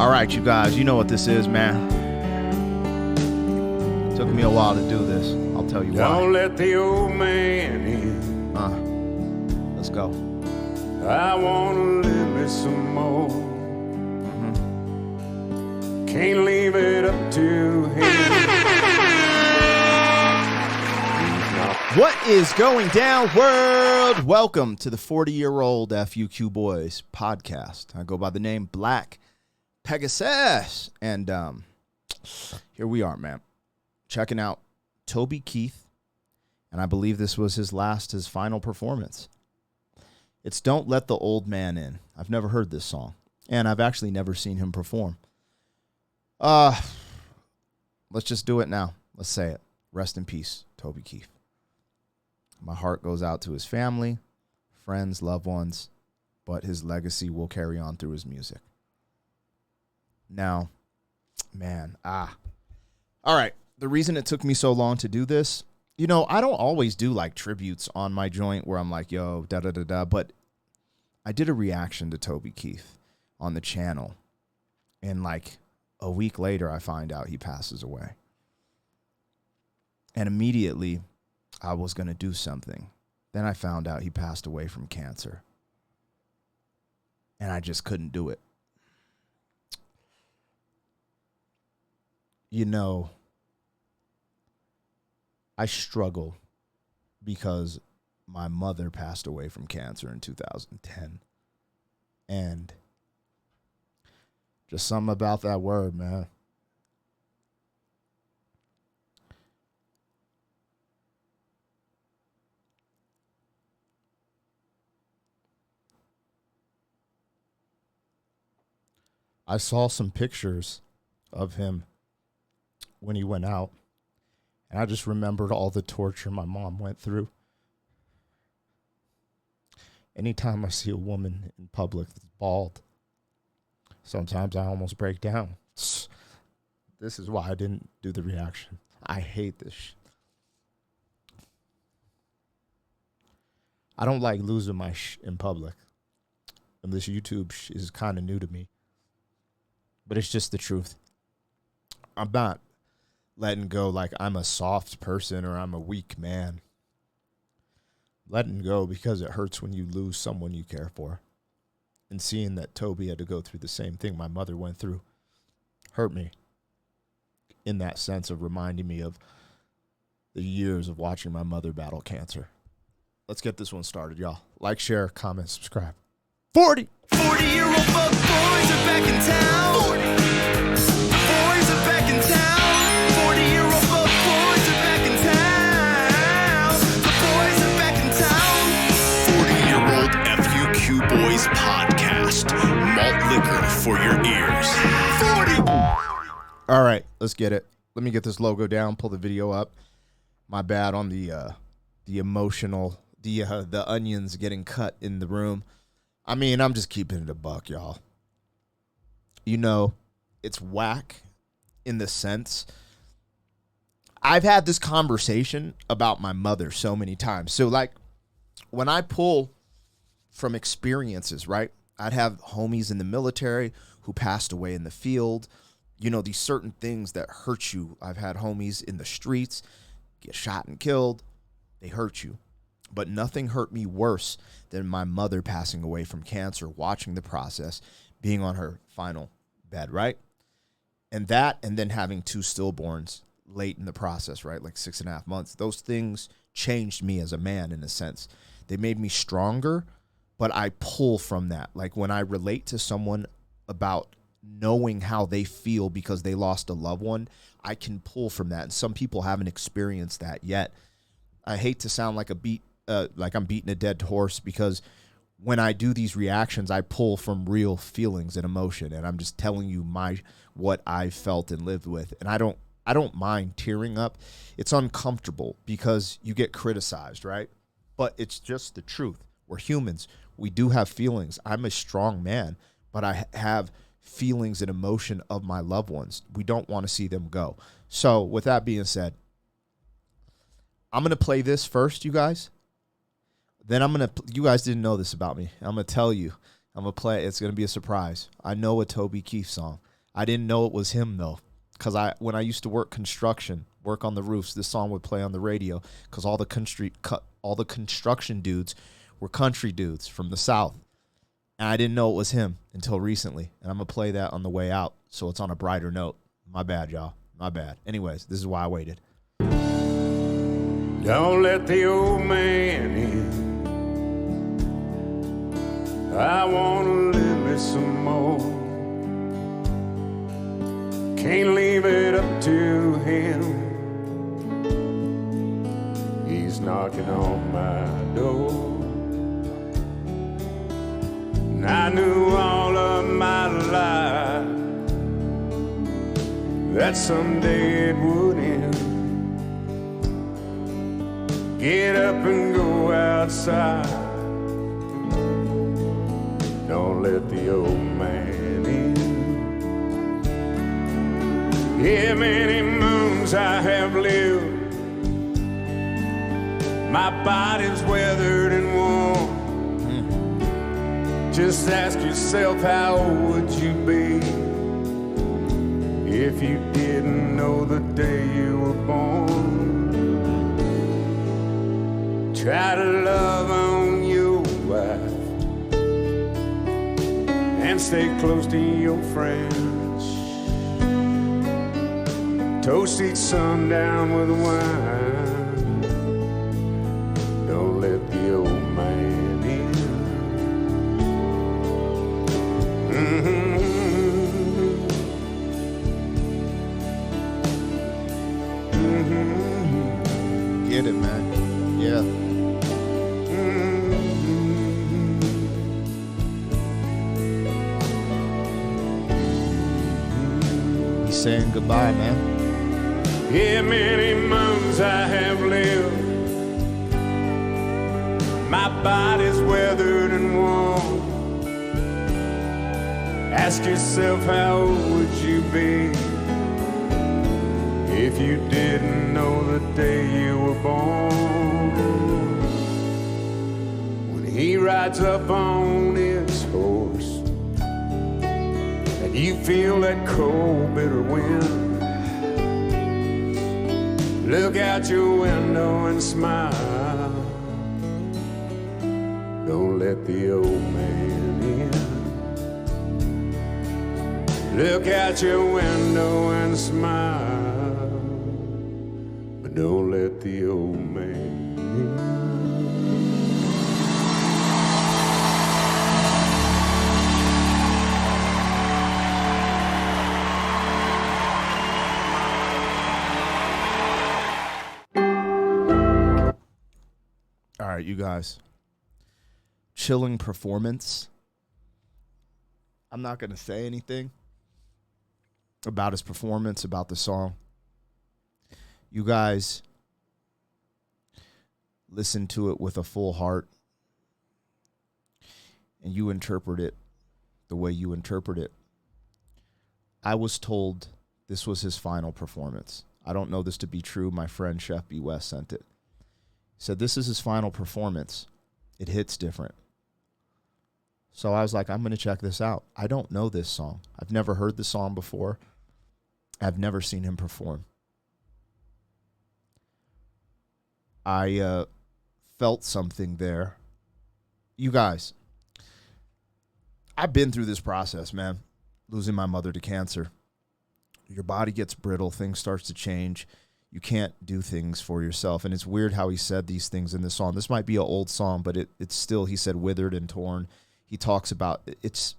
All right, you guys, you know what this is, man. Took me a while to do this. I'll tell you why. Don't let the old man in. Let's go. I want to live me some more. Can't leave it up to him. What is going down, world? Welcome to the 40-year-old FUQ Boys podcast. I go by the name Black Pegasus. And here we are, man. Checking out Toby Keith. And I believe this was his final performance. It's Don't Let the Old Man In. I've never heard this song. And I've actually never seen him perform. Let's just do it now. Let's say it. Rest in peace, Toby Keith. My heart goes out to his family, friends, loved ones, but his legacy will carry on through his music. Now, man, all right. The reason it took me so long to do this, you know, I don't always do like tributes on my joint where I'm like, yo, da-da-da-da, but I did a reaction to Toby Keith on the channel, and like a week later, I find out he passes away. And immediately, I was going to do something. Then I found out he passed away from cancer. And I just couldn't do it. You know, I struggle because my mother passed away from cancer in 2010. And just something about that word, man. I saw some pictures of him when he went out, and I just remembered all the torture my mom went through. Anytime I see a woman in public that's bald, sometimes I almost break down. This is why I didn't do the reaction. I hate this. I don't like losing my in public, and this YouTube is kind of new to me. But it's just the truth. I'm not letting go like I'm a soft person or I'm a weak man. Letting go because it hurts when you lose someone you care for. And seeing that Toby had to go through the same thing my mother went through hurt me. In that sense of reminding me of the years of watching my mother battle cancer. Let's get this one started, y'all. Like, share, comment, subscribe. 40-year-old fuck boys are back in town. 40. Boys are back in town. 40-year-old fuck boys are back in town. The boys are back in town. 40-year-old FUQ Boys podcast. Malt liquor for your ears. 40. All right, let's get it. Let me get this logo down. Pull the video up. My bad on the emotional, the onions getting cut in the room. I mean, I'm just keeping it a buck, y'all. You know, it's whack in the sense. I've had this conversation about my mother so many times. So, like, when I pull from experiences, right? I'd have homies in the military who passed away in the field. You know, these certain things that hurt you. I've had homies in the streets get shot and killed. They hurt you. But nothing hurt me worse than my mother passing away from cancer, watching the process, being on her final bed, right? And then having two stillborns late in the process, right? Like 6.5 months. Those things changed me as a man in a sense. They made me stronger, but I pull from that. Like when I relate to someone about knowing how they feel because they lost a loved one, I can pull from that. And some people haven't experienced that yet. I hate to sound like I'm beating a dead horse because when I do these reactions, I pull from real feelings and emotion, and I'm just telling you what I felt and lived with. And I don't mind tearing up. It's uncomfortable because you get criticized, right? But it's just the truth. We're humans. We do have feelings. I'm a strong man, but I have feelings and emotion of my loved ones. We don't want to see them go. So with that being said, I'm going to play this first, you guys. Then you guys didn't know this about me. I'm going to tell you. I'm going to play. It's going to be a surprise. I know a Toby Keith song. I didn't know it was him though, because when I used to work on the roofs, this song would play on the radio because all the construction dudes were country dudes from the South. And I didn't know it was him until recently. And I'm going to play that on the way out so it's on a brighter note. My bad, y'all. My bad. Anyways, this is why I waited. Don't let the old man in. I want to live me some more. Can't leave it up to him. He's knocking on my door. And I knew all of my life that someday it would end. Get up and go outside. Don't let the old man in. Yeah, many moons I have lived. My body's weathered and worn. Just ask yourself, how old would you be if you didn't know the day you were born? Try to love on your wife and stay close to your friends. Toast each sundown with wine. Don't let the old man in. Get it, man. Yeah. He's saying goodbye, man. Yeah, many moons I have lived. My body's weathered and worn. Ask yourself, how old would you be if you didn't know the day you were born? When he rides up on his horse and you feel that cold, bitter wind, look out your window and smile. Don't let the old man in. Look out your window and smile, but don't let the old man in. All right, you guys. Chilling performance. I'm not going to say anything about his performance, about the song. You guys listen to it with a full heart and you interpret it the way you interpret it. I was told this was his final performance. I don't know this to be true. My friend Chef B. West sent it. He said, this is his final performance. It hits different. So I was like, I'm going to check this out. I don't know this song. I've never heard the song before. I've never seen him perform. I felt something there. You guys, I've been through this process, man. Losing my mother to cancer. Your body gets brittle. Things starts to change. You can't do things for yourself. And it's weird how he said these things in this song. This might be an old song, but it's still, he said, withered and torn. He talks about it's.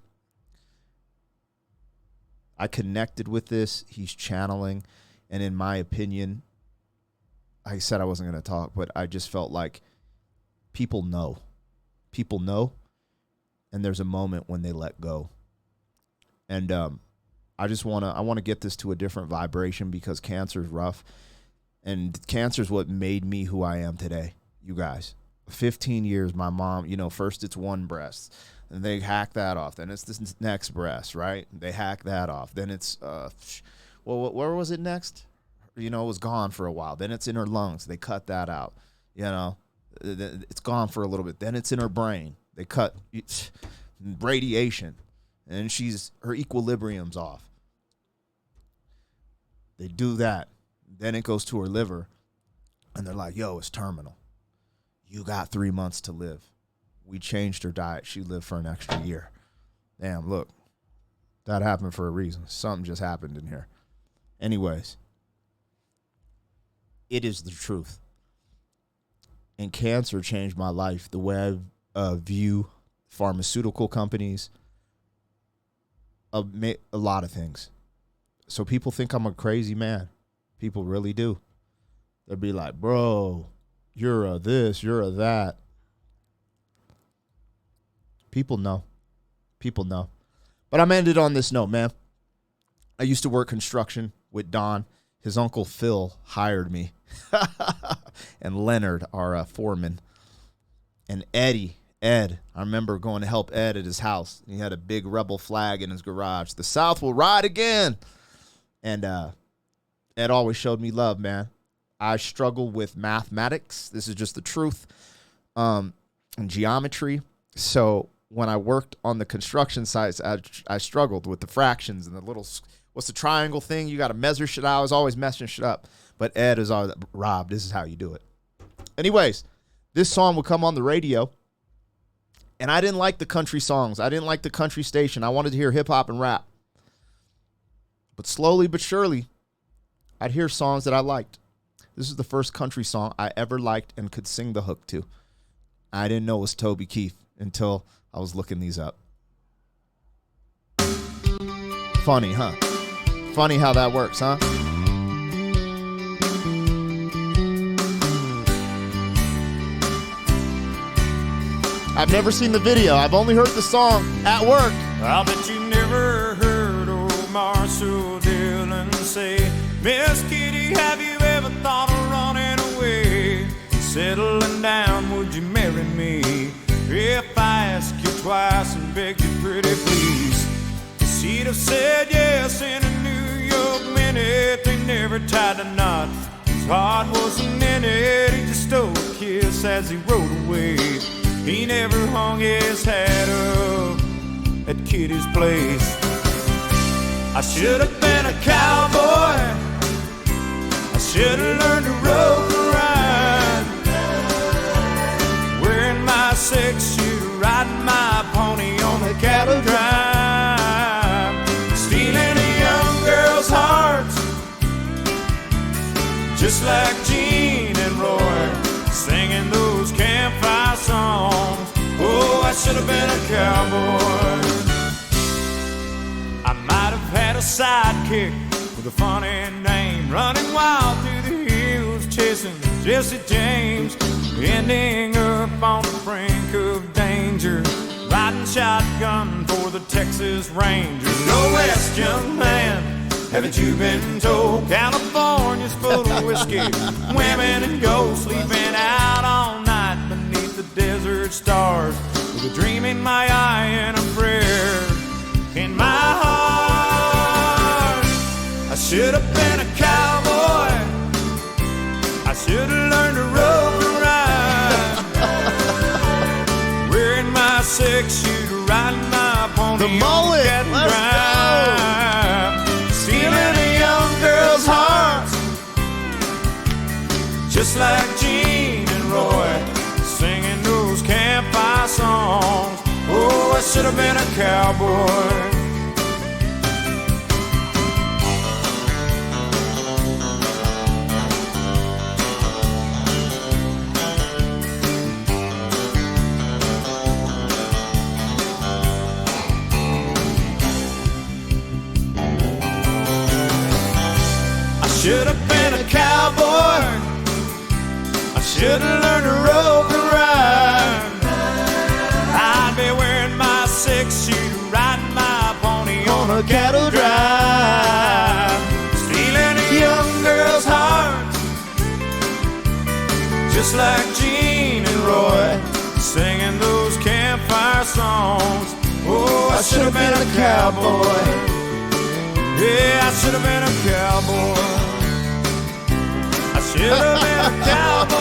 I connected with this. He's channeling. And in my opinion, I said I wasn't going to talk, but I just felt like people know. People know. And there's a moment when they let go. And I want to get this to a different vibration because cancer is rough. And cancer is what made me who I am today, you guys. 15 years, my mom, first it's one breast. And they hack that off. Then it's this next breast, right? They hack that off. Then it's, where was it next? It was gone for a while. Then it's in her lungs. They cut that out. It's gone for a little bit. Then it's in her brain. They cut radiation. And her equilibrium's off. They do that. Then it goes to her liver, and they're like, yo, it's terminal. You got 3 months to live. We changed her diet. She lived for an extra year. Damn, look. That happened for a reason. Something just happened in here. Anyways, it is the truth. And cancer changed my life, the way I view pharmaceutical companies, a lot of things. So people think I'm a crazy man. People really do. They'll be like, bro, you're a this, you're a that. People know. People know. But I'm ended on this note, man. I used to work construction with Don. His uncle Phil hired me. And Leonard, our foreman. And Ed, I remember going to help Ed at his house. He had a big rebel flag in his garage. The South will ride again. And Ed always showed me love, man. I struggle with mathematics. This is just the truth. And geometry. So when I worked on the construction sites, I struggled with the fractions and the little, what's the triangle thing? You got to measure shit out. I was always messing shit up. But Ed is always, Rob, this is how you do it. Anyways, this song would come on the radio. And I didn't like the country songs. I didn't like the country station. I wanted to hear hip hop and rap. But slowly but surely, I'd hear songs that I liked. This is the first country song I ever liked and could sing the hook to. I didn't know it was Toby Keith until I was looking these up. Funny, huh? Funny how that works, huh? I've never seen the video. I've only heard the song at work. I'll bet you never heard old Marshall Dillon say, Miss Kitty, have you ever thought of running away? Settling down, would you marry me? If I ask you twice and beg you pretty please. She'd have said yes in a New York minute. They never tied a knot. His heart wasn't in it. He just stole a kiss as he rode away. He never hung his hat up at Kitty's place. I should have been a cowboy. I should have learned to rope and ride. Wearing my 6-shooter, riding my pony on the cattle drive. Stealing a young girl's hearts, just like Gene and Roy, singing those campfire songs. Oh, I should have been a cowboy. I might have had a sidekick with a funny name, running wild through the hills, chasing Jesse James, ending up on the brink of danger, riding shotgun for the Texas Rangers. Go west, young man, haven't you been told? California's full of whiskey, women and gold, sleeping out all night beneath the desert stars, with a dream in my eye and a prayer in my heart. I should have been a cowboy. I should have learned to rope and ride. Wearing my 6-shooter, riding my pony. The mullet. Let's go. Stealing a young girl's heart, just like Gene and Roy, singing those campfire songs. Oh, I should have been a cowboy. I should have been a cowboy. I should have learned to rope and ride. I'd be wearing my 6-shooter, riding my pony on a cattle drive, stealing a young girl's heart, just like Gene and Roy, singing those campfire songs. Oh, I should have been a cowboy. Yeah, I should have been a cowboy. I should have been a cowboy.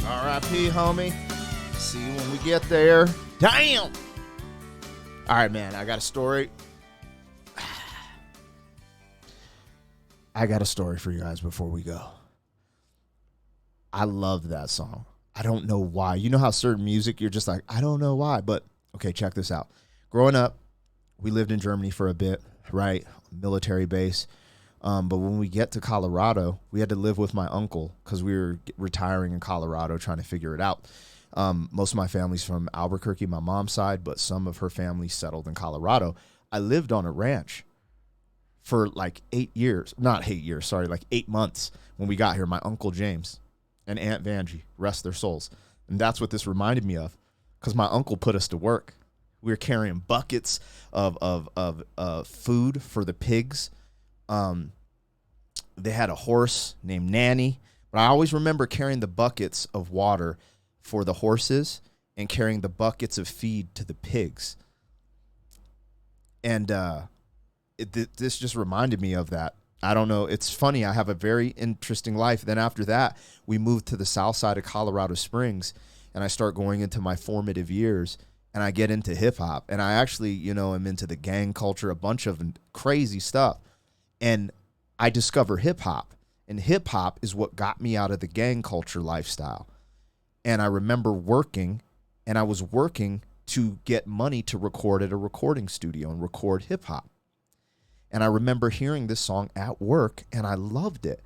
R.I.P., homie. See when we get there. Damn. All right, man. I got a story. I got a story for you guys before we go. I love that song. I don't know why. You know how certain music, you're just like, I don't know why. But, okay, check this out. Growing up, we lived in Germany for a bit, right? Military base. But when we get to Colorado, we had to live with my uncle because we were retiring in Colorado trying to figure it out. Most of my family's from Albuquerque, my mom's side, but some of her family settled in Colorado. I lived on a ranch for like 8 years. Not 8 years, sorry, like 8 months when we got here. My Uncle James and Aunt Vanjie, rest their souls. And that's what this reminded me of because my uncle put us to work. We were carrying buckets of food for the pigs. They had a horse named Nanny, but I always remember carrying the buckets of water for the horses and carrying the buckets of feed to the pigs. And this just reminded me of that. I don't know. It's funny. I have a very interesting life. Then after that, we moved to the south side of Colorado Springs, and I start going into my formative years, and I get into hip hop. And I actually, am into the gang culture, a bunch of crazy stuff. And I discover hip hop, and hip hop is what got me out of the gang culture lifestyle. And I remember working, and I was working to get money to record at a recording studio and record hip hop. And I remember hearing this song at work, and I loved it.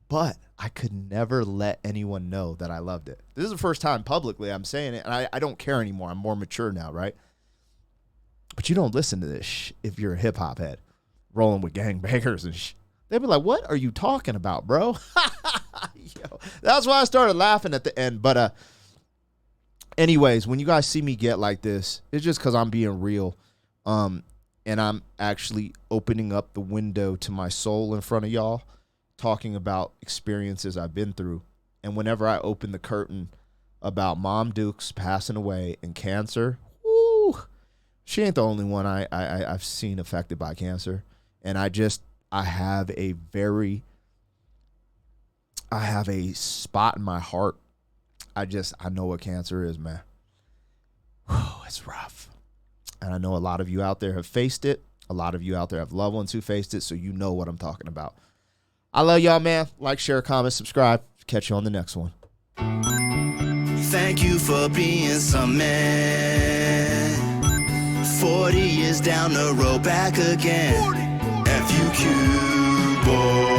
But I could never let anyone know that I loved it. This is the first time publicly I'm saying it, and I don't care anymore. I'm more mature now, right? But you don't listen to this if you're a hip-hop head rolling with gangbangers and they'd be like, what are you talking about, bro? Yo, that's why I started laughing at the end. But anyways, when you guys see me get like this, it's just because I'm being real. And I'm actually opening up the window to my soul in front of y'all, talking about experiences I've been through. And whenever I open the curtain about Mom Dukes passing away and cancer, woo, she ain't the only one I've seen affected by cancer. And I have a spot in my heart. I know what cancer is, man. Whew, it's rough. And I know a lot of you out there have faced it. A lot of you out there have loved ones who faced it, so you know what I'm talking about. I love y'all, man. Like, share, comment, subscribe. Catch you on the next one. Thank you for being some man. 40 years down the road, back again. FUQ, boy.